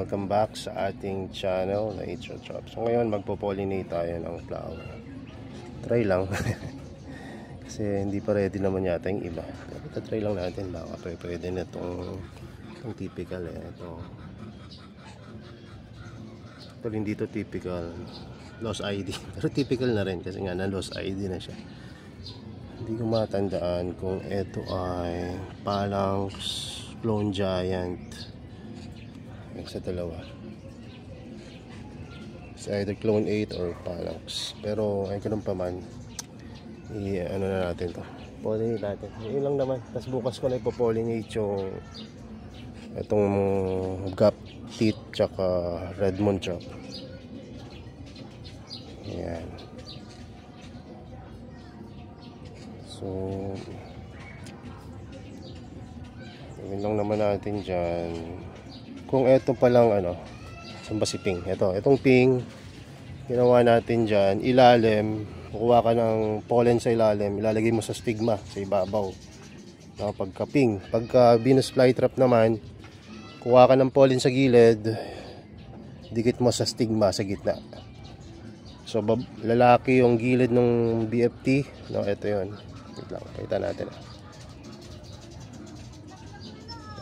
welcome back sa ating channel na Nature Chop. So ngayon magpo-pollinate tayo ng flower. Try lang. Kasi hindi pa ready naman yata yung iba. Pero try lang natin, baka pwede na itong typical ito. Pero hindi to typical lost ID. Pero typical na rin kasi nga na lost ID na siya. Hindi ko matandaan kung ito ay Phalanx Clone Giant. Sa dalawa. It's either Clone 8 or Phalanx. Pero ay ganun pa man, ano na natin to. Pollinate natin. Yun lang naman. Tapos bukas ko na ipopollinate yung itong gap teeth tsaka Redmond chop. Ayan. So yun lang naman natin dyan. Kung ito palang saan ba si ping? Itong ping, ginawa natin dyan, ilalim, kukuha ka ng pollen sa ilalim, ilalagay mo sa stigma, sa ibabaw. No, pagka ping, pagka Venus flytrap naman, kukuha ka ng pollen sa gilid, dikit mo sa stigma, sa gitna. So, lalaki yung gilid ng BFT, no, ito yun. Wait lang, kita natin.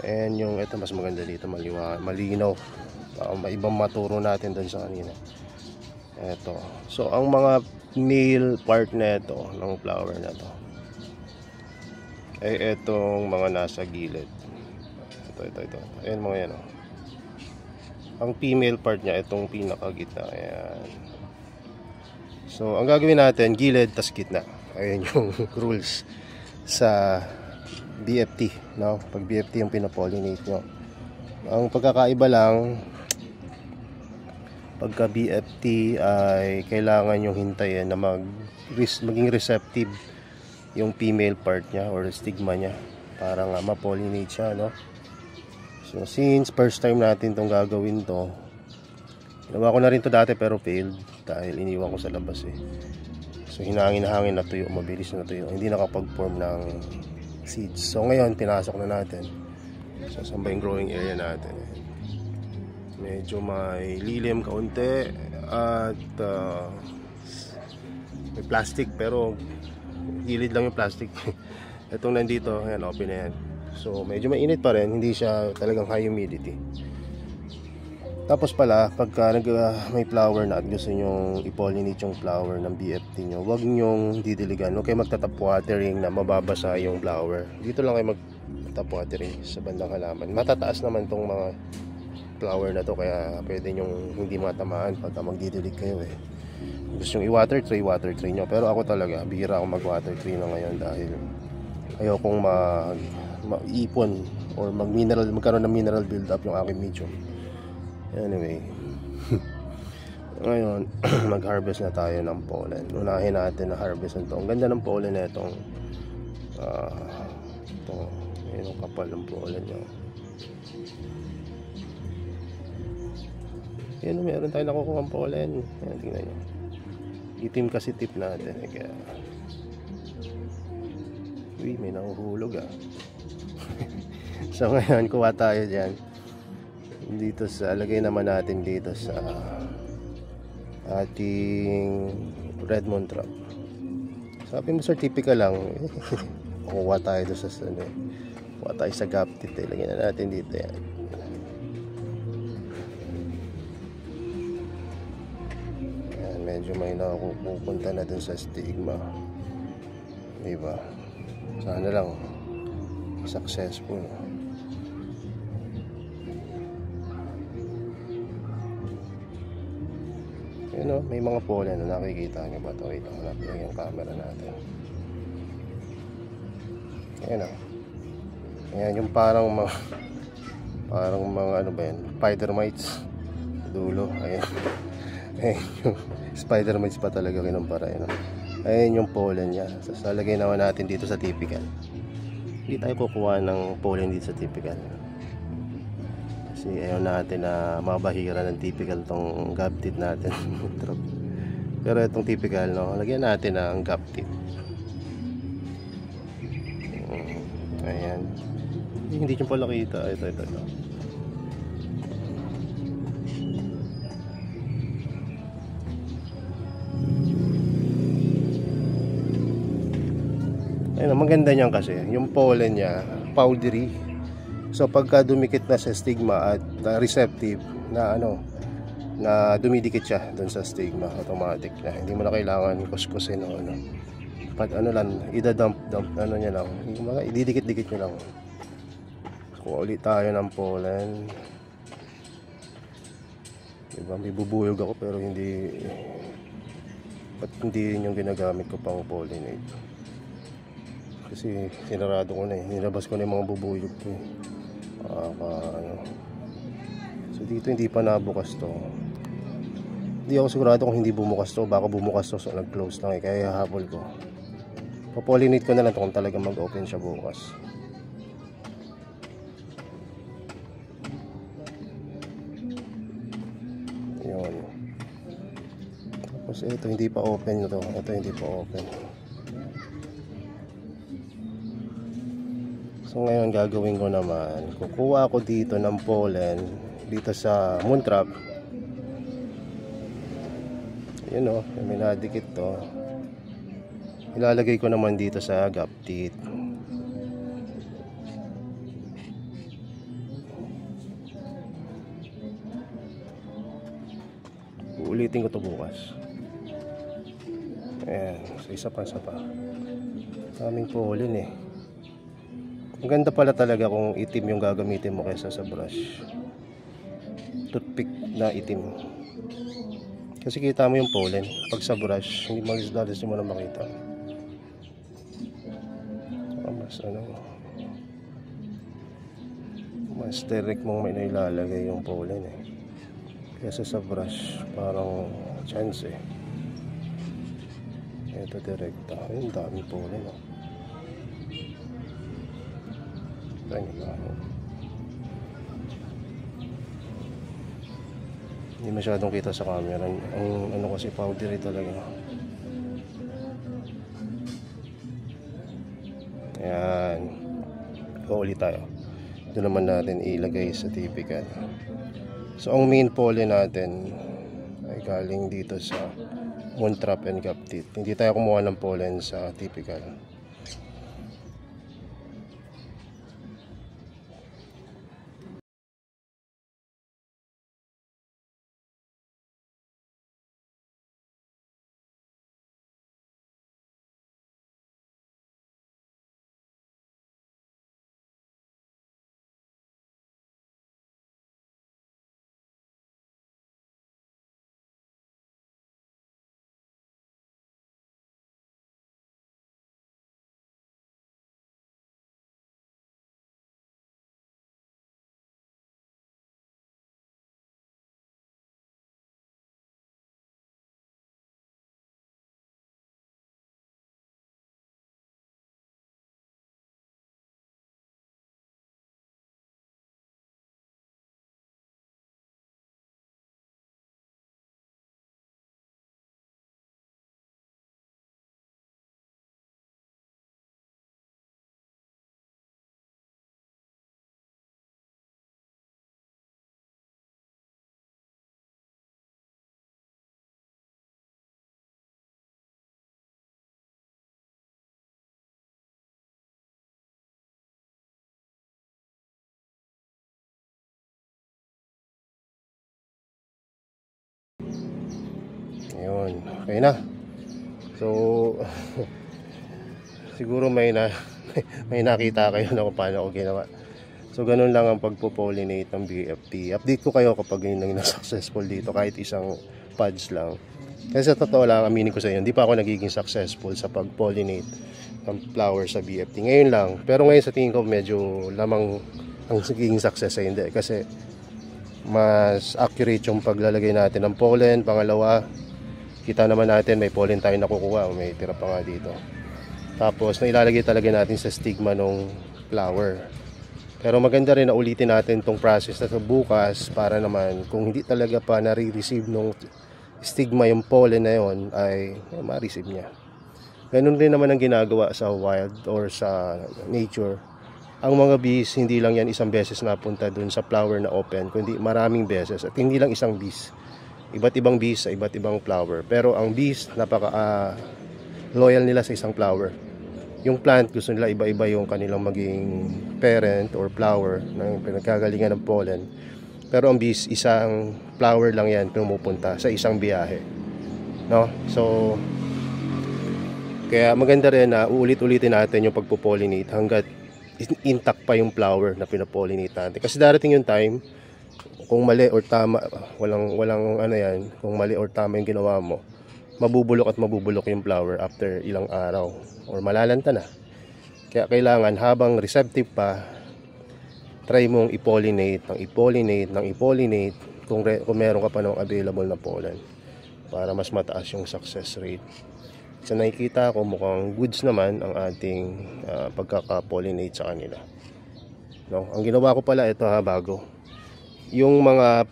And yung ito mas maganda dito, malinaw. May ibang maturo natin doon sa kanina. Ito. So ang mga male part na ito ng flower na to ay itong mga nasa gilid. Ito. Ayan mga yan. Ang female part niya itong pinakagitna. Ayan. So ang gagawin natin, gilid tas gitna. Ayan yung rules sa BFT, no? Pag BFT yung pinopollinate nyo. Ang pagkakaiba lang, pagka BFT ay kailangan yung hintayin na maging receptive yung female part niya or stigma niya para nga ma-pollinate siya, no? So since first time natin tong gagawin to, ginawa ko na rin to dati pero failed dahil iniwan ko sa labas So hinangin-hangin na tuyo, mabilis na tuyo, hindi nakapag-form ng seeds. So ngayon pinasok na natin. So saan ba yung growing area natin? Medyo may lilim kaunti at may plastic pero gilid lang yung plastic. Itong nandito, ayan, open na yan. So medyo mainit pa rin, hindi siya talagang high humidity. Tapos pala, pagka may flower na at gusto nyong i-pollinate yung flower ng BFT nyo, huwag nyong didiligan. Huwag kayo magtatap watering na mababasa yung flower. Dito lang kayo magtatap watering sa bandang halaman. Matataas naman tong mga flower na to, kaya pwede nyong hindi matamaan pagka magdidilig kayo Gusto nyong i-water tray nyo. Pero ako talaga, bihira ako mag-water tray na ngayon dahil ayokong mag-ipon or magkaroon ng mineral build up yung aking medium. Anyway, ngayon mag-harvest na tayo ng pollen. Unahin natin na harvest nito. Ang ganda ng pollen na itong yung kapal ng pollen nyo. Yan, meron tayo nakukuha ng pollen. Yan, tingnan nyo. Itim kasi tip natin kaya may nahuhulog So ngayon kuha tayo dyan dito lagay naman natin dito sa ating Redmond trap. Sabi mo sir, typical lang. Kuha tayo doon sa kuha tayo sa gap teeth. Lagyan na natin dito yan. Yan, medyo may nakupunta na dun sa stigma, diba? Sana lang successful. May mga pollen na nakikita nyo ba ito? Wait, hanap lang yung camera natin. Ayan yung parang mga ano ba yan? Spider mites dulo. Ayan yung spider mites pa talaga kinumpara. Ayan yung pollen nya. So lalagay naman natin dito sa typical. Hindi tayo kukuha ng pollen dito sa typical kasi ayaw natin na mabahira ng typical tong gap teeth natin. Pero itong typical, lagyan natin ng gap teeth. Ayan. Hindi nyo pala kita. Ito. maganda niyan kasi, yung pollen niya, powdery. So pagka dumikit na sa stigma at receptive na na dumidikit siya dun sa stigma, automatic na. Hindi mo na kailangan kuskusin o Pag lang, idadump niya lang. Ididikit-dikit niyo lang. Kuha ulit tayo ng pollen. Diba, may bubuyog ako pero hindi yun yung ginagamit ko pang pollinate. Kasi sinarado ko na nilabas ko na yung mga bubuyog ko So dito hindi pa nabukas to. Hindi ako sigurado kung hindi bumukas to, baka bumukas to, so nag-close lang kaya habol ko. Papollinate ko na lang to kung talaga mag-open siya bukas. Yun. Tapos ito hindi pa open to. Ito hindi pa open. So ngayon gagawin ko naman, kukuha ako dito ng pollen dito sa moon trap. Yun may nadikit to. Ilalagay ko naman dito sa gap teeth. Uulitin ko to bukas. Ayan, so isa pa. Daming pollen Ang ganda pala talaga kung itim yung gagamitin mo kaysa sa brush. Toothpick na itim. Kasi kita mo yung pollen. Pag sa brush, hindi malis-dalis mo na makita. Mas direct mong may nailalagay yung pollen kaysa sa brush, parang chance ito direkta. Ayun, dami pollen hindi masyadong kita sa camera ang kasi powdery talaga. Ayan, ulit tayo. Ito naman natin ilagay sa typical. So ang main pollen natin ay galing dito sa moon trap and gap teeth. Hindi tayo kumuha ng pollen sa typical. Ayun, okay na. So siguro may nakita kayo na kung paano ako ginawa. So ganun lang ang pagpo-pollinate ng BFT. Update ko kayo kapag yun na successful dito, kahit isang pods lang. Kasi sa totoo lang, aminin ko sa inyo, hindi pa ako nagiging successful sa pag-pollinate ng flower sa BFT. Ngayon lang, pero ngayon sa tingin ko medyo lamang ang nagiging success ay hindi. Kasi mas accurate yung paglalagay natin ng pollen. Pangalawa, kita naman natin may pollen tayo nakukuha, may tira pa nga dito. Tapos nailalagay talaga natin sa stigma ng flower. Pero maganda rin na ulitin natin tong process na bukas para naman kung hindi talaga pa nare-receive nung stigma yung pollen na yon ay ma-receive niya. Ganun rin naman ang ginagawa sa wild or sa nature. Ang mga bees, hindi lang yan isang beses napunta dun sa flower na open, kundi maraming beses. At hindi lang isang bees. Iba't ibang bees sa iba't ibang flower. Pero ang bees, napaka loyal nila sa isang flower. yung plant gusto nila iba-iba yung kanilang maging parent or flower na pinagkagalingan ng pollen. Pero ang bees, isang flower lang yan pumupunta sa isang biyahe, no? So kaya maganda rin na uulit-ulitin natin yung pagpo-pollinate hanggat intact pa yung flower na pinapollinate natin. Kasi darating yung time, kung mali or tama, walang ano yan, kung mali or tama yung ginawa mo, mabubulok at mabubulok yung flower after ilang araw or malalanta na. Kaya kailangan habang receptive pa, try mong i-pollinate kung meron ka pa ng available na pollen para mas mataas yung success rate. So nakikita ko mukhang goods naman ang ating pagkaka-pollinate sa kanila, no? Ang ginawa ko pala ito bago, yung mga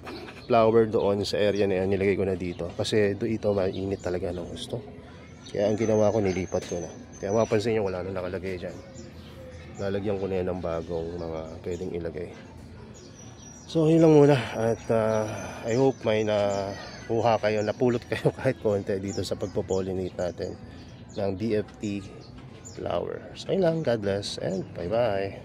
flower doon sa area na yan nilagay ko na dito kasi ito mainit talaga ng gusto. Kaya ang ginawa ko, nilipat ko na. Kaya mapansin nyo wala na nakalagay dyan. Lalagyan ko na yan ng bagong mga pwedeng ilagay. So yun lang muna, at I hope may nakuha kayo, napulot kayo kahit konti dito sa pagpo-pollinate natin ng DFT flower. So yun lang, God bless and bye bye.